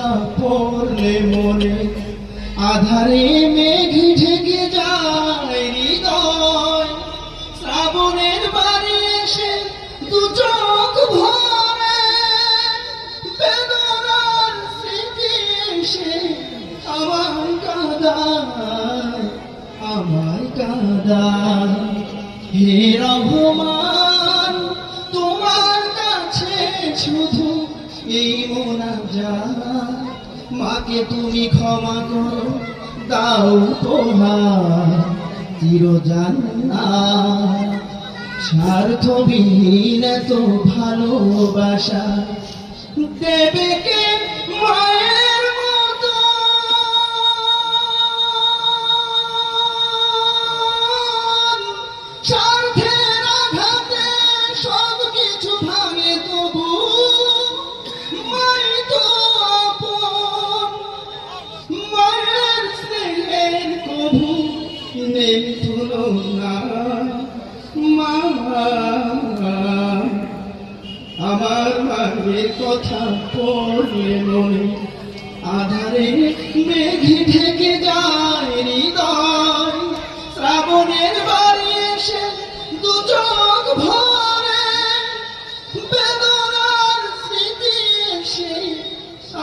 কথা পড়লে মনে আধারে মেঘ ঢেকে যায় হৃদয়। শ্রাবণের বাড়ি এসে দু চোখ ভরে বেদনার স্মৃতি এসে আমার কাঁদায়, আমার কাঁদায়। হে রহমান, তোমার কাছে শুধু এই মোনাজাত, মাকে তুমি ক্ষমা করো, দাও তোমার চিরজান্নাত। স্বার্থবিহীন এত ভালোবাসা দেবে কে মায়ের মতো? স্বার্থের আঘাতে সব কিছু ভাঙে, তবু মাই তো আপন। মায়ের স্নেহের কবু নেই তুলনা। মা, আমার মায়ের কথা পড়লে মনে আধারে মেঘ ঢেকে যায় হৃদয়। শ্রাবণের বাড়ি এসে দু চোখ ভরে বেদনার স্মৃতি এসে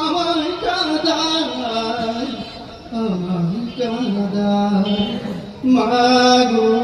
আমার কাঁদায়, আমার কাঁদায়। মাগো